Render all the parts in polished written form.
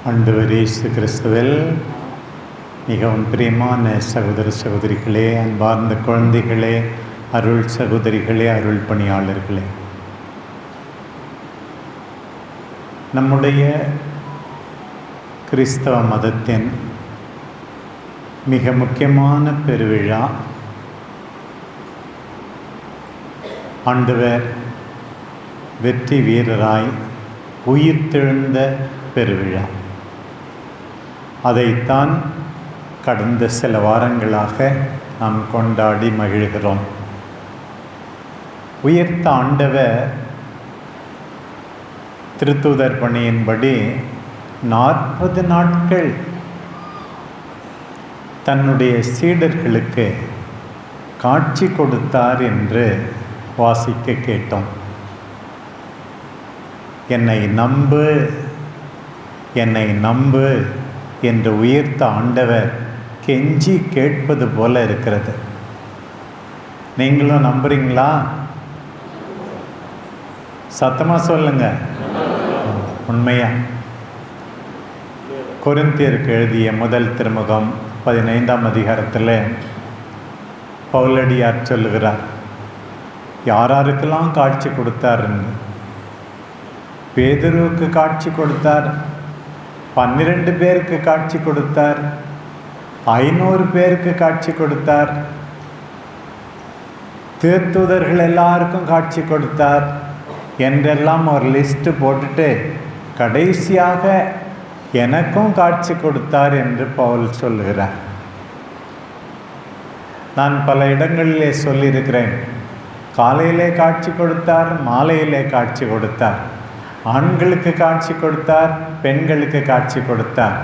ஆண்டவர் இயேசு கிறிஸ்துவில் மிகவும் பிரியமான சகோதர சகோதரிகளே, அன்பார்ந்த குழந்தைகளே, அருள் சகோதரிகளே, அருள் பணியாளர்களே, நம்முடைய கிறிஸ்தவ மதத்தின் மிக முக்கியமான பெருவிழா ஆண்டவர் வெற்றி வீரராய் உயிர்த்தெழுந்த பெருவிழா. அதைத்தான் கடந்த சில வாரங்களாக நாம் கொண்டாடி மகிழ்கிறோம். உயிர்த்த ஆண்டவர் திருத்தூதர் பணியின்படி 40 நாட்கள் தன்னுடைய சீடர்களுக்கு காட்சி கொடுத்தார் என்று வாசிக்க கேட்டோம். என்னை நம்பு, என்னை நம்பு என்று உயிர்த்த ஆண்டவர் கெஞ்சி கேட்பது போல இருக்கிறது. நீங்களும் நம்புறீங்களா? சத்தமா சொல்லுங்க. உண்மையா? கொரிந்தியருக்கு எழுதிய முதல் திருமுகம் 15ஆம் அதிகாரத்தில் பவுலடியார் சொல்லுகிறார், யாராருக்கெல்லாம் காட்சி கொடுத்தாருன்னு. பேதுருவுக்கு காட்சி கொடுத்தார், 12 பேருக்கு காட்சி கொடுத்தார், 500 பேருக்கு காட்சி கொடுத்தார், திருத்தூதர்கள் எல்லாருக்கும் காட்சி கொடுத்தார் என்றெல்லாம் ஒரு லிஸ்ட்டு போட்டுட்டு கடைசியாக எனக்கும் காட்சி கொடுத்தார் என்று பவுல் சொல்லுகிறார். நான் பல இடங்களிலே சொல்லியிருக்கிறேன், காலையிலே காட்சி கொடுத்தார், மாலையிலே காட்சி கொடுத்தார், ஆண்களுக்கு காட்சி கொடுத்தார், பெண்களுக்கு காட்சி கொடுத்தார்,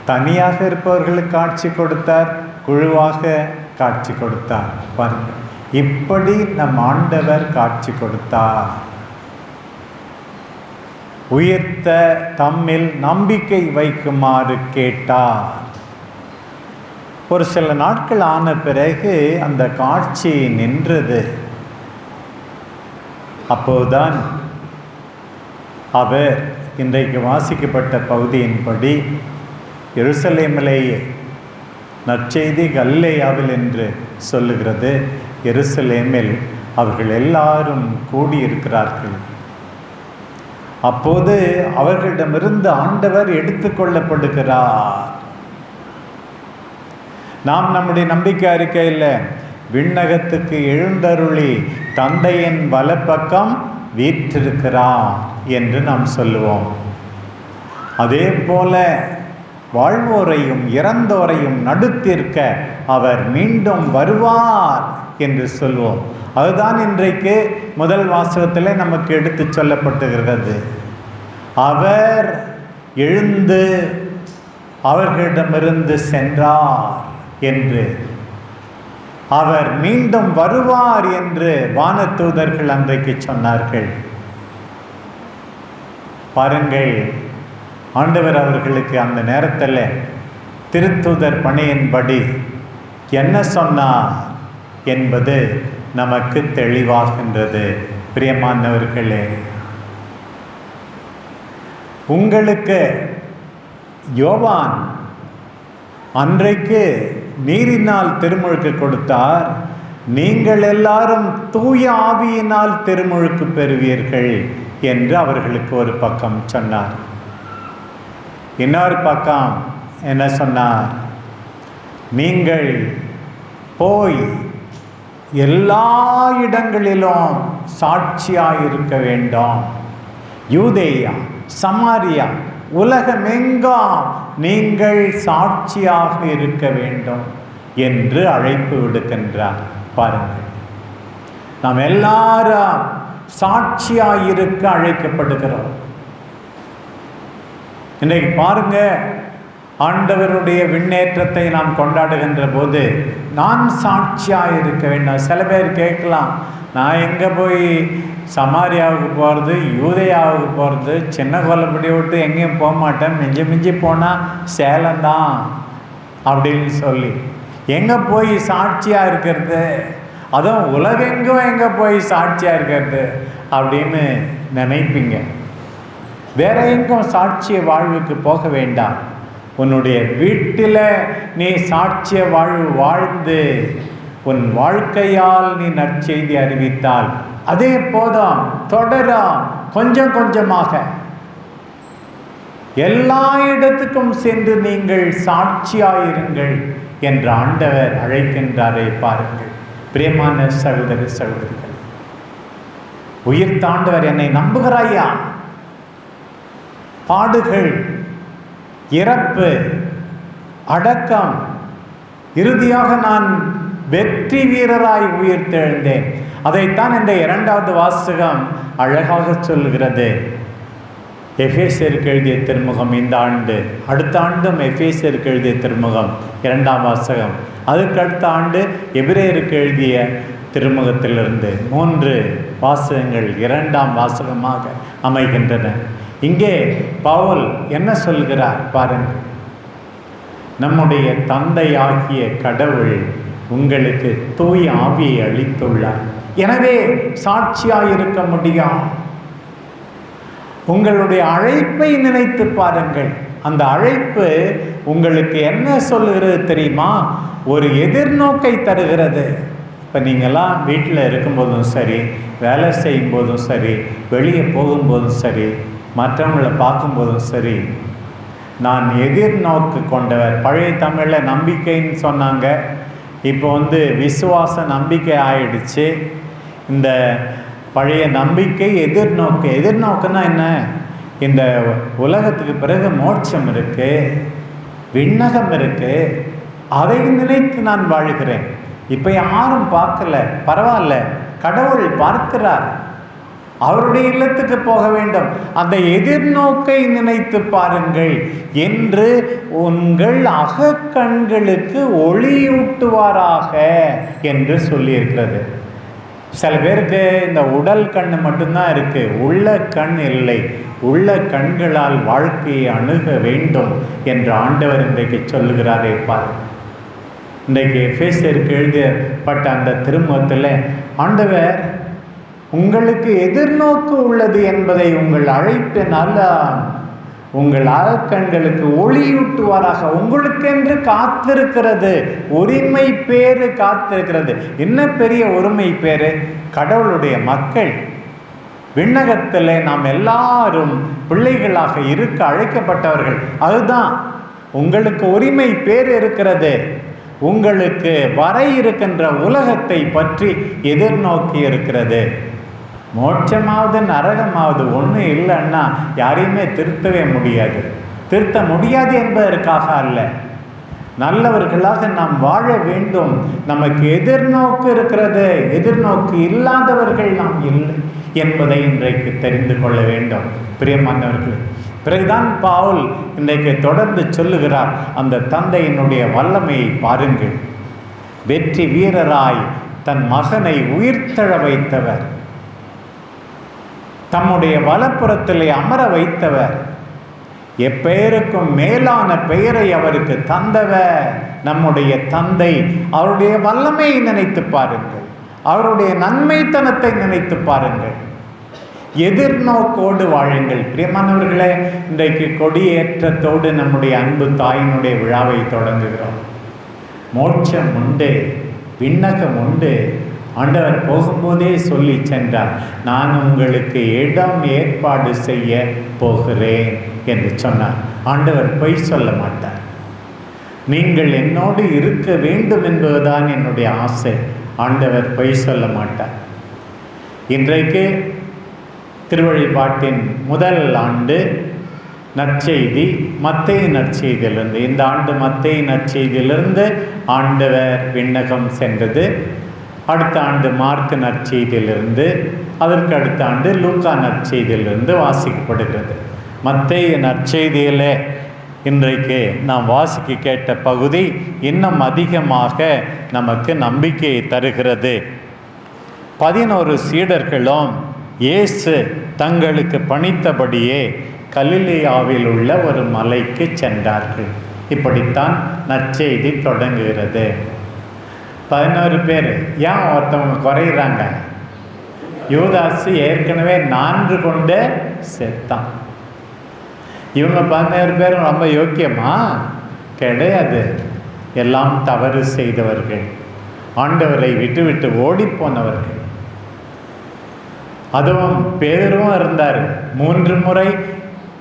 தனியாக இருப்பவர்களுக்கு காட்சி கொடுத்தார், குழுவாக காட்சி கொடுத்தார். பாருங்கள், இப்படி நம் ஆண்டவர் காட்சி கொடுத்தார். உயிர்த்த தம்மில் நம்பிக்கை வைக்குமாறு கேட்டார். ஒரு சில நாட்கள் ஆன பிறகு அந்த காட்சி நின்றது. அப்போதுதான் அவர் இன்றைக்கு வாசிக்கப்பட்ட பகுதியின்படி எருசலேமிலேயே, நற்செய்தி கலிலேயாவில் என்று சொல்லுகிறது, எருசலேமில் அவர்கள் எல்லாரும் கூடியிருக்கிறார்கள். அப்போது அவர்களிடமிருந்து ஆண்டவர் எடுத்துக்கொள்ளப்படுகிறார். நாம் நம்முடைய நம்பிக்கை அறிக்கையில் விண்ணகத்துக்கு எழுந்தருளி தந்தையின் வலப்பக்கம் வீற்றிருக்கிறார் என்று நாம் சொல்லுவோம். அதே போல வாழ்வோரையும் இறந்தோரையும் நடுத்திருக்க அவர் மீண்டும் வருவார் என்று சொல்வோம். அதுதான் இன்றைக்கு முதல் வாசகத்தில் நமக்கு எடுத்து சொல்லப்பட்டுகிறது. அவர் எழுந்து அவர்களிடமிருந்து சென்றார் என்று, அவர் மீண்டும் வருவார் என்று வானதூதர்கள் அன்றைக்கு சொன்னார்கள். பாருங்கள், ஆண்டவர் அவர்களுக்கு அந்த நேரத்தில் திருத்தூதர் பணியின்படி என்ன சொன்னார் என்பது நமக்கு தெளிவாகின்றது. பிரியமானவர்களே, உங்களுக்கு யோவான் அன்றைக்கு நீரினால் திருமுழுக்கு கொடுத்தார், நீங்கள் எல்லாரும் தூய ஆவியினால் திருமுழுக்கு பெறுவீர்கள் என்று அவர்களுக்கு ஒரு பக்கம் சொன்னார். இன்னொரு பக்கம் என்ன சொன்னார்? நீங்கள் போய் எல்லா இடங்களிலும் சாட்சியாயிருக்க வேண்டும். யூதேயா, சமாரியா, உலகமெங்கும் நீங்கள் சாட்சியாக இருக்க வேண்டும் என்று அழைப்பு விடுக்கின்றார். பாருங்கள், நாம் எல்லாரும் சாட்சியாயிருக்க அழைக்கப்படுகிறோம். இன்றைக்கு பாருங்க, ஆண்டவருடைய விண்ணேற்றத்தை நாம் கொண்டாடுகின்ற போது நான் சாட்சியாக இருக்க வேண்டும். சில பேர் கேட்கலாம், நான் எங்கே போய் சமாரியாவுக்கு போகிறது, யூதேயாவுக்கு போகிறது, சின்ன கொல்லப்படி விட்டு எங்கேயும் போக மாட்டேன், மிஞ்சி மிஞ்சி போனால் சேலம்தான் அப்படின்னு சொல்லி எங்கே போய் சாட்சியாக இருக்கிறது, அதுவும் உலகெங்கும் எங்கே போய் சாட்சியாக இருக்கிறது அப்படின்னு நினைப்பீங்க. வேற எங்கும் சாட்சிய வாழ்வுக்கு போக வேண்டாம். உன்னுடைய வீட்டில் நீ சாட்சிய வாழ்வு வாழ்ந்து உன் வாழ்க்கையால் நீ நற்செய்தி அறிவித்தால் அதே போதும். தொடரும், கொஞ்சம் கொஞ்சமாக எல்லா இடத்துக்கும் சென்று நீங்கள் சாட்சியாயிருங்கள் என்று ஆண்டவர் அழைக்கின்றாரே பாருங்கள். பிரியமான சகோதர சகோதரிகள், உயிர் தாண்டவர் என்னை நம்புகிறாயா? பாடுகள், இறப்பு, அடக்கம், இறுதியாக நான் வெற்றி வீரராய் உயிர் தெழுந்தேன். அதைத்தான் இந்த 2வது வாசகம் அழகாக சொல்கிறது. எபேசியருக்கு எழுதிய திருமுகம் இந்த ஆண்டு, அடுத்த ஆண்டும் எபேசியருக்கு எழுதிய திருமுகம் 2ஆம் வாசகம், அதுக்கு அடுத்த ஆண்டு எபிரேயருக்கு எழுதிய திருமுகத்திலிருந்து 3 வாசகங்கள் 2ஆம் வாசகமாக அமைகின்றன. இங்கே பவுல் என்ன சொல்கிறார் பாருங்கள். நம்முடைய தந்தையாகிய கடவுள் உங்களுக்கு தூய ஆவியை அளித்துள்ளார். எனவே சாட்சியாயிருக்க முடியும். உங்களுடைய அழைப்பை நினைத்து பாருங்கள். அந்த அழைப்பு உங்களுக்கு என்ன சொல்லுகிறது தெரியுமா? ஒரு எதிர்நோக்கை தருகிறது. இப்போ நீங்கள்லாம் வீட்டில் இருக்கும்போதும் சரி, வேலை செய்யும் போதும் சரி, வெளியே போகும்போதும் சரி, மற்றவங்களை பார்க்கும்போதும் சரி, நான் எதிர்நோக்கு கொண்டவர். பழைய தமிழில் நம்பிக்கைன்னு சொன்னாங்க, இப்போ விசுவாச நம்பிக்கை ஆயிடுச்சு. இந்த பழைய நம்பிக்கை எதிர்நோக்கு. எதிர்நோக்குன்னா என்ன? இந்த உலகத்துக்கு பிறகு மோட்சம் இருக்கு, விண்ணகம் இருக்கு, அதை நினைத்து நான் வாழ்கிறேன். இப்போ யாரும் பார்க்கல, பரவாயில்ல, கடவுள் பார்க்கிறார், அவருடைய இல்லத்துக்கு போக வேண்டும். அந்த எதிர்நோக்கை நினைத்து பாருங்கள் என்று உங்கள் அகக்கண்களுக்கு ஒளியூட்டுவாராக என்று சொல்லியிருக்கிறது. சில பேருக்கு இந்த உடல் கண் மட்டும்தான் இருக்கு, உள்ள கண் இல்லை. உள்ள கண்களால் வாழ்க்கையை அணுக வேண்டும் என்று ஆண்டவர் இன்றைக்கு சொல்லுகிறாரே பாருங்கள். இன்றைக்கு எபேசியருக்கு எழுதப்பட்ட அந்த திருமுகத்தில் ஆண்டவர் உங்களுக்கு எதிர்நோக்கு உள்ளது என்பதை உங்கள் அழைப்பினால் உங்கள் அகக்கண்களுக்கு ஒளியூட்டுவாராக. உங்களுக்கென்று காத்திருக்கிறது, உரிமை பேரு காத்திருக்கிறது. என்ன பெரிய உரிமை பேரு? கடவுளுடைய மக்கள். விண்ணகத்தில் நாம் எல்லாரும் பிள்ளைகளாக இருக்க அழைக்கப்பட்டவர்கள். அதுதான் உங்களுக்கு உரிமை பேர் இருக்கிறது. உங்களுக்கு வர இருக்கின்ற உலகத்தை பற்றி எதிர்நோக்கி இருக்கிறது. மோட்சமாவது நரகமாவது ஒன்று இல்லைன்னா யாரையுமே திருத்தவே முடியாது. திருத்த முடியாது என்பதற்காக அல்ல, நல்லவர்களாக நாம் வாழ வேண்டும். நமக்கு எதிர்நோக்கு இருக்கிறது, எதிர்நோக்கு இல்லாதவர்கள் நாம் இல்லை என்பதை இன்றைக்கு தெரிந்து கொள்ள வேண்டும் பிரியமானவர்களே. பிறகுதான் பவுல் இன்றைக்கு தொடர்ந்து சொல்லுகிறார், அந்த தந்தையினுடைய வல்லமையை பாருங்கள். வெற்றி வீரராய் தன் மகனை உயிர்த்தெழ வைத்தவர், தம்முடைய வலப்புறத்திலே அமர வைத்தவர், எப்பெயருக்கும் மேலான பெயரை அவருக்கு தந்தவர் நம்முடைய தந்தை. அவருடைய வல்லமையை நினைத்து பாருங்கள், அவருடைய நன்மைத்தனத்தை நினைத்து பாருங்கள். எதிர்நோக்கோடு வாழுங்கள் பிரியமானவர்களே. இன்றைக்கு கொடியேற்றத்தோடு நம்முடைய அன்பு தாயினுடைய விழாவை தொடங்குகிறோம். மோட்சம் உண்டு, விண்ணகம் உண்டு. ஆண்டவர் போகும்போதே சொல்லி சென்றார், நான் உங்களுக்கு இடம் ஏற்பாடு செய்ய போகிறேன் என்று சொன்னார். ஆண்டவர் பொய் சொல்ல மாட்டார். நீங்கள் என்னோடு இருக்க வேண்டும் என்பதுதான் என்னுடைய ஆசை. ஆண்டவர் பொய் சொல்ல மாட்டார். இன்றைக்கு திருவழிபாட்டின் முதல் ஆண்டு நற்செய்தி மத்தேயு நற்செய்தியிலிருந்து, இந்த ஆண்டு மத்தேயு நற்செய்தியிலிருந்து ஆண்டவர் விண்ணகம் சென்றது. அடுத்த ஆண்டு மார்க்கு நற்செய்தியிலிருந்து, அதற்கு அடுத்த ஆண்டு லூக்கா நற்செய்தியிலிருந்து வாசிக்கப்படுகிறது. மத்தேயு நற்செய்தியில் இன்றைக்கு நாம் வாசிக்க கேட்ட பகுதி இன்னும் அதிகமாக நமக்கு நம்பிக்கையை தருகிறது. 11 சீடர்களும் இயேசு தங்களுக்கு பணித்தபடியே கலிலேயாவில் உள்ள ஒரு மலைக்கு சென்றார்கள். இப்படித்தான் நற்செய்தி தொடங்குகிறது. 11 பேர். ஏன் ஒருத்தவங்க குறையிறாங்க? யூதாசு ஏற்கனவே 4 கொண்டு செத்தான். இவங்க 17 பேரும் ரொம்ப யோக்கியமா? கிடையாது. எல்லாம் தவறு செய்தவர்கள், ஆண்டவரை விட்டு ஓடி போனவர்கள். அதுவும் பேரும் இருந்தார், 3 முறை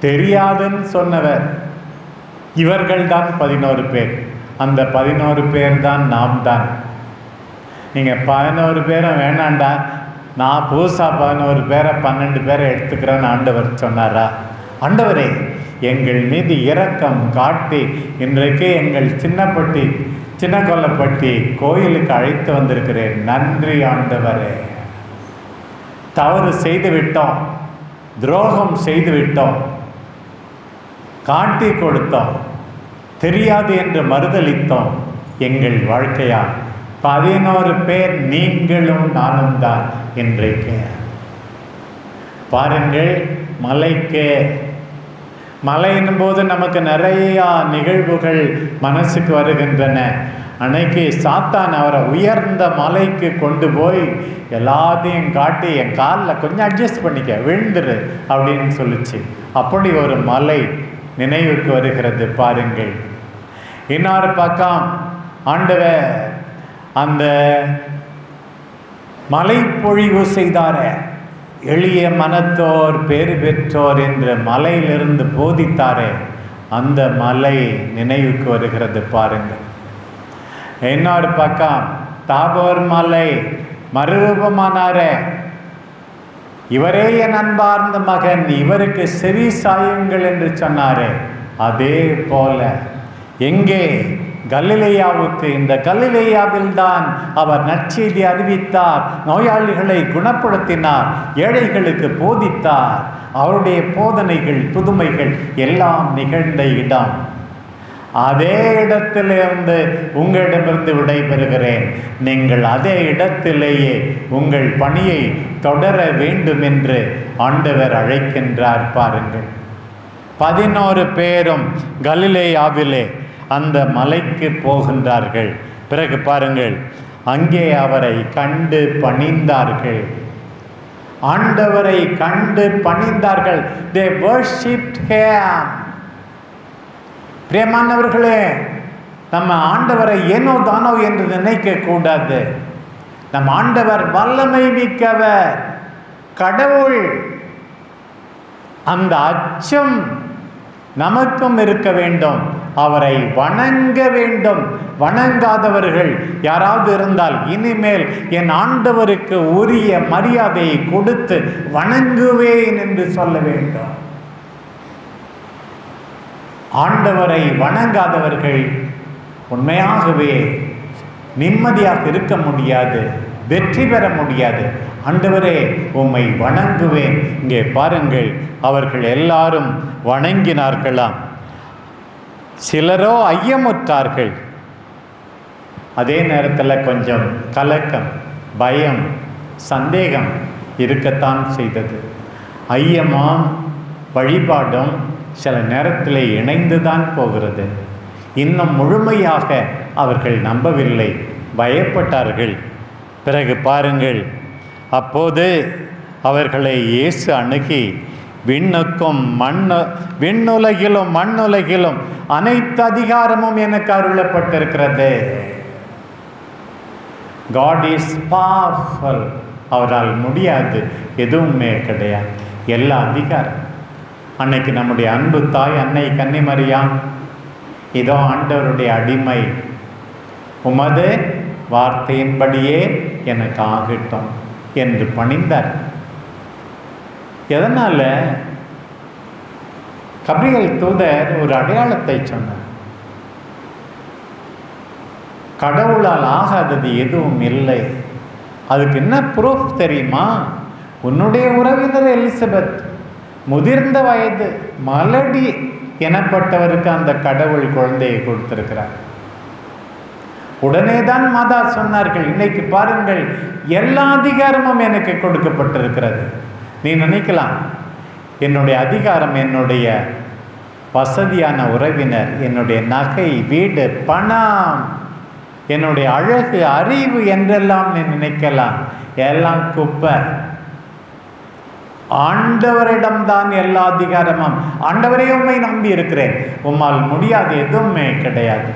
தெரியாதுன்னு சொன்னவர். இவர்கள் தான் 11 பேர். அந்த 11 பேர் தான் நாம் தான். நீங்கள் 11 பேரும் வேணாண்டா, நான் புதுசா 11 பேரை 12 பேரை எடுத்துக்கிறேன்னு ஆண்டவர் சொன்னாரா? ஆண்டவரே, எங்கள் மீது இரக்கம் காட்டி இன்றைக்கு எங்கள் சின்ன கொல்லப்பட்டி கோயிலுக்கு அழைத்து வந்திருக்கிறேன். நன்றி ஆண்டவரே. தவறு செய்து விட்டோம், துரோகம் செய்து விட்டோம், காட்டி கொடுத்தோம், தெரியாது என்று மறுதளித்தோம். எங்கள் வாழ்க்கையா 11 பேர் நீங்களும் நானும் தான். இன்றைக்கு பாருங்கள், மலையின் போது நமக்கு நிறையா நிகழ்வுகள் மனசுக்கு வருகின்றன. அன்னைக்கு சாத்தான் அவரை உயர்ந்த மலைக்கு கொண்டு போய் எல்லாத்தையும் காட்டி, என் காலில் கொஞ்சம் அட்ஜஸ்ட் பண்ணிக்க, விழுந்துரு அப்படின்னு சொல்லிச்சு. அப்படி ஒரு மலை நினைவுக்கு வருகிறது பாருங்கள். இன்னொரு பக்கம் ஆண்டவர் அந்த மலை பொழிவு செய்தாரே, எளிய மனத்தோர் பேறு பெற்றோர் என்று மலையிலிருந்து போதித்தாரே, அந்த மலை நினைவுக்கு வருகிறது பாருங்கள். இன்னொரு பக்கம் தாபோர் மலை மறுரூபமானாரே, இவரே என் அன்பார்ந்த மகன், இவருக்கு செவி சாயுங்கள் என்று சொன்னாரே, அதே போல எங்கே கலிலேயாவுக்கு, இந்த கலிலேயாவில் தான் அவர் நற்செய்தி அறிவித்தார், நோயாளிகளை குணப்படுத்தினார், ஏழைகளுக்கு போதித்தார். அவருடைய போதனைகள், புதுமைகள் எல்லாம் நிகழ்ந்த இடம். அதே இடத்திலிருந்து உங்களிடமிருந்து விடைபெறுகிறேன். நீங்கள் அதே இடத்திலேயே உங்கள் பணியை தொடர வேண்டும் என்று ஆண்டவர் அழைக்கின்றார் பாருங்கள். 11 பேரும் கலிலேயாவிலே அந்த மலைக்கு போகின்றார்கள். பிறகு பாருங்கள், அங்கே அவரை கண்டு பணிந்தார்கள். ஆண்டவரை கண்டு பணிந்தார்கள். They worshipped him. பிரியமானவர்களே, நம்ம ஆண்டவரை ஏனோ தானோ என்று நினைக்க கூடாது. நம் ஆண்டவர் வல்லமை மிக்கவர், கடவுள். அந்த அச்சம் நமக்கும் இருக்க வேண்டும். அவரை வணங்க வேண்டும். வணங்காதவர்கள் யாராவது இருந்தால் இனிமேல் என் ஆண்டவருக்கு உரிய மரியாதையை கொடுத்து வணங்குவேன் என்று சொல்ல வேண்டும். ஆண்டவரை வணங்காதவர்கள் உண்மையாகவே நிம்மதியாக இருக்க முடியாது, வெற்றி பெற முடியாது. ஆண்டவரே, உம்மை வணங்குவேன். இங்கே பாருங்கள், அவர்கள் எல்லாரும் வணங்கினார்களாம். சிலரோ ஐயமுற்றார்கள். அதே நேரத்தில் கொஞ்சம் கலக்கம், பயம், சந்தேகம் இருக்கத்தான் செய்தது. ஐயமும் வழிபாடும் சில நேரத்தில் இணைந்து தான் போகிறது. இன்னும் முழுமையாக அவர்கள் நம்பவில்லை, பயப்பட்டார்கள். பிறகு பாருங்கள், அப்போது அவர்களை இயேசு அணுகி, விண்ணுலகிலும் மண்ணுலகிலும் அனைத்து அதிகாரமும் எனக்கு அருளப்பட்டிருக்கிறது. God is powerful. அவரால் முடியாது எதுவுமே கிடையாது, எல்லா அதிகாரம். அன்னைக்கு நம்முடைய அன்பு தாய் அன்னை கன்னிமரியாம், இதோ ஆண்டவருடைய அடிமை, உமது வார்த்தையின்படியே எனக்கு ஆகட்டும் என்று பணிந்தார். எதனால? கபிரியேல் தூதர் ஒரு அடையாளத்தை சொன்னார். கடவுளால் ஆகாதது எதுவும் இல்லை. அதுக்கு என்ன ப்ரூஃப் தெரியுமா? உன்னுடைய உறவினர் எலிசபெத், முதிர்ந்த வயது, மலடி எனப்பட்டவருக்கு அந்த கடவுள் குழந்தையை கொடுத்திருக்கிறார். உடனே தான் மாதா சொன்னார்கள், இன்னைக்கு பாருங்கள், எல்லா அதிகாரமும் எனக்கு கொடுக்கப்பட்டிருக்கிறது. நீ நினைக்கலாம், என்னுடைய அதிகாரம் என்னுடைய வசதியான உறவினர், என்னுடைய நகை, வீடு, பணம், என்னுடைய அழகு, அறிவு என்றெல்லாம் நீ நினைக்கலாம். எல்லாம் குப்பை. ஆண்டவரிடம்தான் எல்லா அதிகாரமும். ஆண்டவரே உம்மை நம்பி இருக்கிறேன், உம்மால் முடியாது எதுவுமே கிடையாது,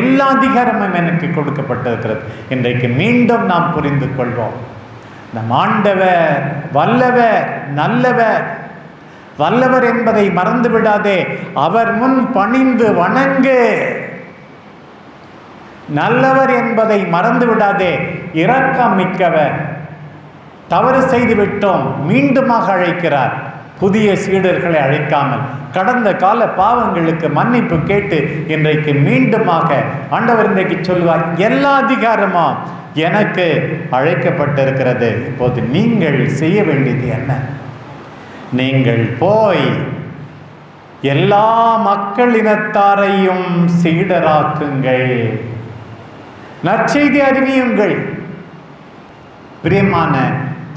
எல்லா அதிகாரமும் எனக்கு கொடுக்கப்பட்டிருக்கிறது. இன்றைக்கு மீண்டும் நாம் புரிந்து கொள்வோம், நம் ஆண்டவர் வல்லவர், நல்லவர். வல்லவர் என்பதை மறந்து விடாதே. அவர் முன் பணிந்து வணங்கு. நல்லவர் என்பதை மறந்து விடாதே. இரக்கம் மிக்கவர். தவறு செய்து விட்டோம், மீண்டுமாக அழைக்கிறார். புதிய சீடர்களை அழைக்காமல் கடந்த கால பாவங்களுக்கு மன்னிப்பு கேட்டு இன்றைக்கு மீண்டுமாக ஆண்டவர் இன்றைக்கு சொல்வார், எல்லா அதிகாரமும் எனக்கு அழைக்கப்பட்டிருக்கிறது. இப்போது நீங்கள் செய்ய வேண்டியது என்ன? நீங்கள் போய் எல்லா மக்கள் இனத்தாரையும் சீடராக்குங்கள், நற்செய்தி அறிவியுங்கள். பிரியமான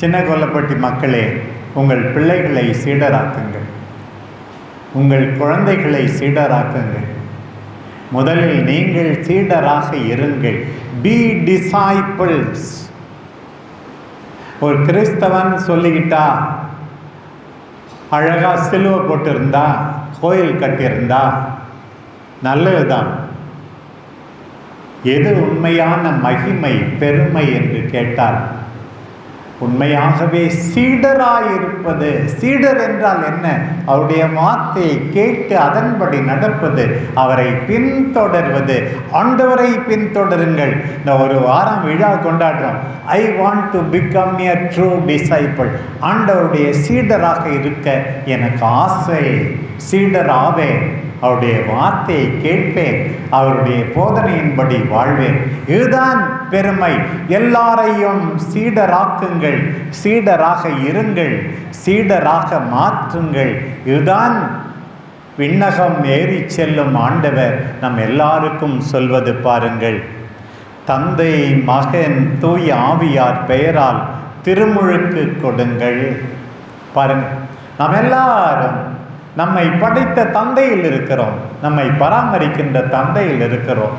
சின்னகொல்லப்பட்டி மக்களே, உங்கள் பிள்ளைகளை சீடராக்குங்கள், உங்கள் குழந்தைகளை சீடராக்குங்கள். முதலில் நீங்கள் சீடராக இருங்கள். Be disciples. ஒரு கிறிஸ்தவன் சொல்லிக்கிட்டா, அழகா சிலுவை போட்டிருந்தா, கோயில் கட்டியிருந்தா நல்லதுதான். எது உண்மையான மகிமை, பெருமை என்று கேட்டால், உண்மையாகவே சீடராயிருப்பது. சீடர் என்றால் என்ன? அவருடைய வார்த்தையை கேட்டு அதன்படி நடப்பது, அவரை பின்தொடர்வது. ஆண்டவரை பின்தொடருங்கள். இந்த ஒரு வாரம் விழா கொண்டாடுறோம். I want to become a true disciple. ஆண்டவருடைய சீடராக இருக்க எனக்கு ஆசை. சீடராவே, அவருடைய வார்த்தையை கேட்பேன், அவருடைய போதனையின்படி வாழ்வேன். இதுதான் பெருமை. எல்லாரையும் சீடராக்குங்கள், சீடராக இருங்கள், சீடராக மாற்றுங்கள். இதுதான் விண்ணகம் ஏறி செல்லும் ஆண்டவர் நம் எல்லாருக்கும் சொல்வது. பாருங்கள், தந்தை, மகன், தூய ஆவியார் பெயரால் திருமுழுக்கு கொடுங்கள். பாருங்கள், நாம் எல்லாரும் நம்மை படைத்த தந்தையில் இருக்கிறோம், நம்மை பராமரிக்கின்ற தந்தையில் இருக்கிறோம்,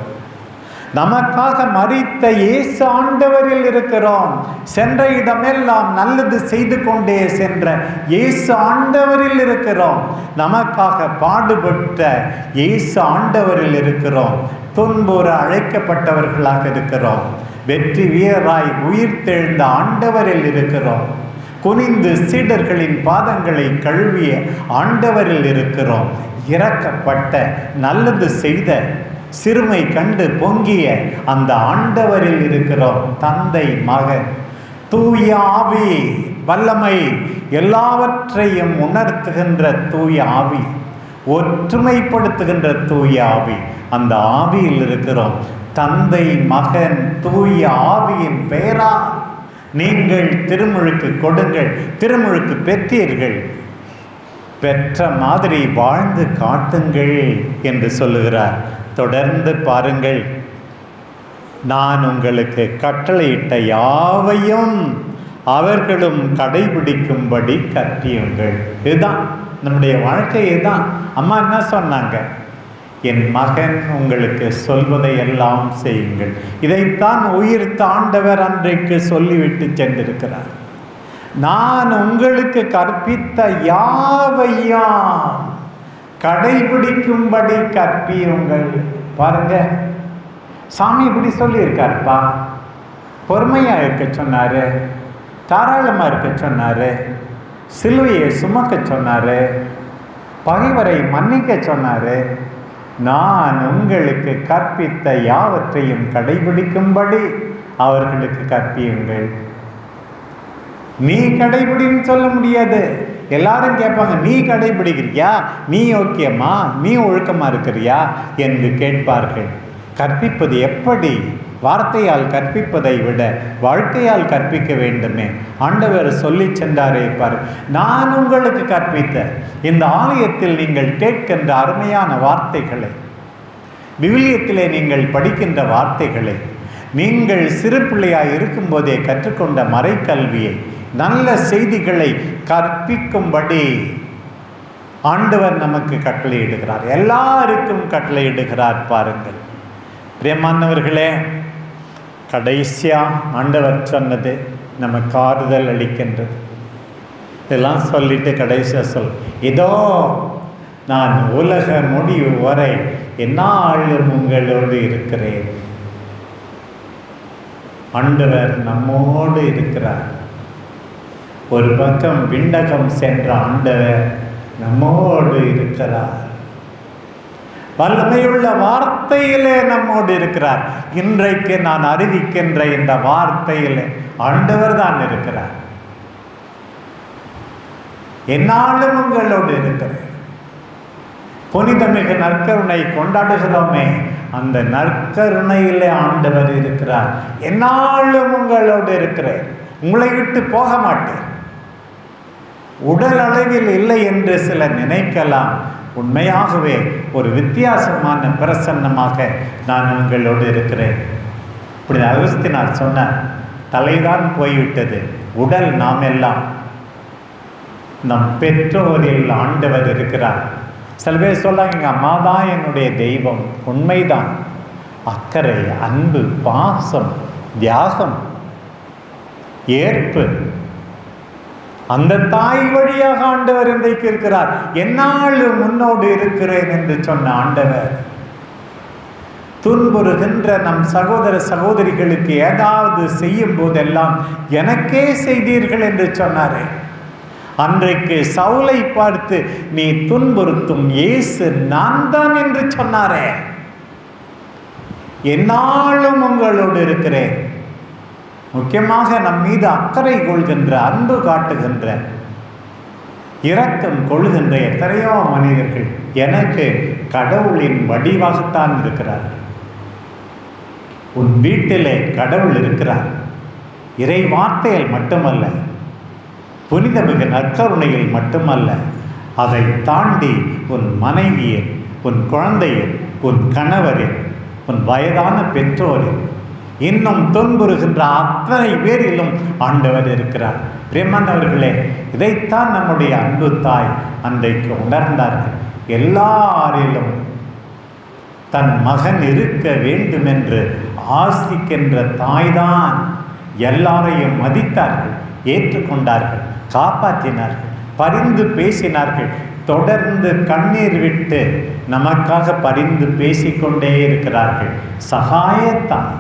நமக்காக மரித்த இயேசு ஆண்டவரில் இருக்கிறோம், சென்ற இடமெல்லாம் நல்லது செய்து கொண்டே சென்ற இயேசு ஆண்டவரில் இருக்கிறோம், நமக்காக பாடுபட்ட இயேசு ஆண்டவரில் இருக்கிறோம், துன்புற அழைக்கப்பட்டவர்களாக இருக்கிறோம், வெற்றி வீரராய் உயிர்த்தெழுந்த ஆண்டவரில் இருக்கிறோம், குனிந்து சீடர்களின் பாதங்களை கழுவிய ஆண்டவரில் இருக்கிறோம், இறக்கப்பட்ட நல்லது செய்த சிறுமை கண்டு பொங்கிய அந்த ஆண்டவரில் இருக்கிறோம். தந்தை, மகன், தூய ஆவி, வல்லமை, எல்லாவற்றையும் உணர்த்துகின்ற தூய ஆவி, ஒற்றுமைப்படுத்துகின்ற தூய ஆவி, அந்த ஆவியில் இருக்கிறோம். தந்தை, மகன், தூய ஆவியின் பெயரால் நீங்கள் திருமுழுக்கு கொடுங்கள். திருமுழுக்கு பெற்றீர்கள், பெற்ற மாதிரி வாழ்ந்து காட்டுங்கள் என்று சொல்லுகிறார். தொடர்ந்து பாருங்கள், நான் உங்களுக்கு கட்டளையிட்ட யாவையும் அவர்களும் கடைபிடிக்கும்படி கற்பியுங்கள். இதுதான் நம்முடைய வாழ்க்கையை தான். அம்மா என்ன சொன்னாங்க? என் மகன் உங்களுக்கு சொல்வதை எல்லாம் செய்யுங்கள். இதைத்தான் உயிர்த்த ஆண்டவர் அன்றைக்கு சொல்லிவிட்டு சென்றிருக்கிறார். நான் உங்களுக்கு கற்பித்த யாவையும் கடைபிடிக்கும்படி கற்பியுங்கள். பாருங்க, சாமி இப்படி சொல்லியிருக்காருப்பா. பொறுமையாக இருக்க சொன்னார், தாராளமாக இருக்க சொன்னார், சிலுவையை சுமக்க சொன்னார், பகைவரை மன்னிக்க சொன்னார். நான் உங்களுக்கு கற்பித்த யாவற்றையும் கடைபிடிக்கும்படி அவர்களுக்கு கற்பியுங்கள். நீ கடைபிடின்னு சொல்ல முடியாது. எல்லாரும் கேட்பாங்க, நீ கடைபிடிக்கிறியா, நீ ஓகேம்மா, நீ ஒழுக்கமாக இருக்கிறியா என்று கேட்பார்கள். கற்பிப்பது எப்படி? வார்த்தையால் கற்பிப்பதை விட வாழ்க்கையால் கற்பிக்க வேண்டுமே. ஆண்டவர் சொல்லி சென்றாரே பாரு, நான் உங்களுக்கு கற்பித்த இந்த ஆலயத்தில் நீங்கள் கேட்கின்ற அருமையான வார்த்தைகளை, விவிலியத்திலே நீங்கள் படிக்கின்ற வார்த்தைகளை, நீங்கள் சிறு பிள்ளையாய் இருக்கும்போதே கற்றுக்கொண்ட மறைக்கல்வியை, நல்ல செய்திகளை கற்பிக்கும்படி ஆண்டவர் நமக்கு கட்டளையிடுகிறார். எல்லாருக்கும் கட்டளையிடுகிறார். பாருங்கள் பிரியமானவர்களே, கடைசியா ஆண்டவர் சொன்னது நமக்கு ஆறுதல் அளிக்கின்றது. இதெல்லாம் சொல்லிட்டு கடைசியாக இதோ நான் உலக முடிவு வரை எந்நாளும் உங்களோடு இருக்கிறேன். ஆண்டவர் நம்மோடு இருக்கிறார். ஒரு பக்கம் விண்ணகம் சென்ற ஆண்டவர் நம்மோடு இருக்கிறார். வல்லமையுள்ள வார்த்தையிலே நம்மோடு இருக்கிறார். இன்றைக்கு நான் அறிவிக்கின்ற இந்த வார்த்தையிலே ஆண்டவர் தான் இருக்கிறார். எந்நாளும் உங்களோடு இருக்கிறேன். புனிதமிகு நற்கருணை கொண்டாடுகிறோமே, அந்த நற்கருணையிலே ஆண்டவர் இருக்கிறார். எந்நாளும் உங்களோடு இருக்கிறேன், உங்களை விட்டு போக மாட்டேன். உடல் அளவில் இல்லை என்று சிலர் நினைக்கலாம். உண்மையாகவே ஒரு வித்தியாசமான பிரசன்னமாக நான் உங்களோடு இருக்கிறேன். இப்படி அகஸ்தினார் சொன்னார், தலைதான் போய்விட்டது, உடல் நாம் எல்லாம். நம் பெற்றோரில் ஆண்டவர் இருக்கிறார். சில பேர் சொல்லாங்க, எங்கள் அம்மா தான் என்னுடைய தெய்வம். உண்மைதான். அக்கறை, அன்பு, பாசம், தியாகம், ஏற்பு, அந்த தாய் வழியாக ஆண்டவர் இன்றைக்கு இருக்கிறார். எந்நாளும் முன்னோடு இருக்கிறேன் என்று சொன்ன ஆண்டவர் துன்புறுகின்ற நம் சகோதர சகோதரிகளுக்கு ஏதாவது செய்யும் போதெல்லாம் எனக்கே செய்தீர்கள் என்று சொன்னாரே. அன்றைக்கு சவுலை பார்த்து நீ துன்புறுத்தும் இயேசு நான் தான் என்று சொன்னாரே. எந்நாளும் உங்களோடு இருக்கிறேன். முக்கியமாக நம் மீது அக்கறை கொள்கின்ற, அன்பு காட்டுகின்ற, இரக்கம் கொள்கின்ற எத்தனையோ மனிதர்கள் எனக்கு கடவுளின் வடிவாகத்தான் இருக்கிறார். உன் வீட்டிலே கடவுள் இருக்கிறார். இறை வார்த்தையில் மட்டுமல்ல, புனிதமிகு நற்கருணையில் மட்டுமல்ல, அதை தாண்டி உன் மனைவியில், உன் குழந்தையில், உன் கணவரில், உன் வயதான பெற்றோரில், இன்னும் துன்புறுகின்ற அத்தனை பேரிலும் ஆண்டவர் இருக்கிறார். பிரியமானவர்களே, இதைத்தான் நம்முடைய அன்பு தாய் அன்றைக்கு உணர்ந்தார்கள். எல்லாரிலும் தன் மகன் இருக்க வேண்டும் என்று ஆசிக்கின்ற தாய்தான் எல்லாரையும் மதித்தார்கள், ஏற்றுக்கொண்டார்கள், காப்பாற்றினார்கள், பரிந்து பேசினார்கள். தொடர்ந்து கண்ணீர் விட்டு நமக்காக பரிந்து பேசிக்கொண்டே இருக்கிறார்கள். சகாயத்தாய்,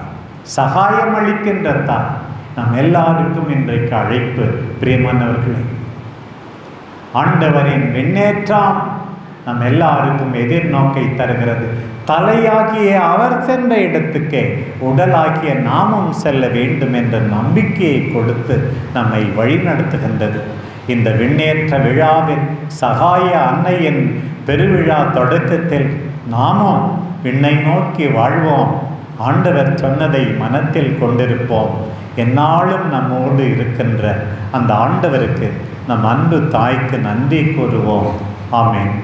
சகாயம் அளிக்கின்ற தாய் நம் எல்லாருக்கும் இன்றைக்கு அழைப்பு. பிரியமானவர்களே, ஆண்டவரின் விண்ணேற்றம் நம் எல்லாருக்கும் எதிர்நோக்கை தருகிறது. தலையாகிய அவர் சென்ற இடத்துக்கே உடலாகிய நாமும் செல்ல வேண்டும் என்ற நம்பிக்கையை கொடுத்து நம்மை வழிநடத்துகின்றது. இந்த விண்ணேற்ற விழாவின் சகாய அன்னையின் பெருவிழா தொடக்கத்தில் நாமும் விண்ணை நோக்கி வாழ்வோம். ஆண்டவர் சொன்னதை மனத்தில் கொண்டிருப்போம். எந்நாளும் நம்மோடு இருக்கின்ற அந்த ஆண்டவருக்கு நம் அன்பு தாய்க்கு நன்றி கூறுவோம். ஆமென்.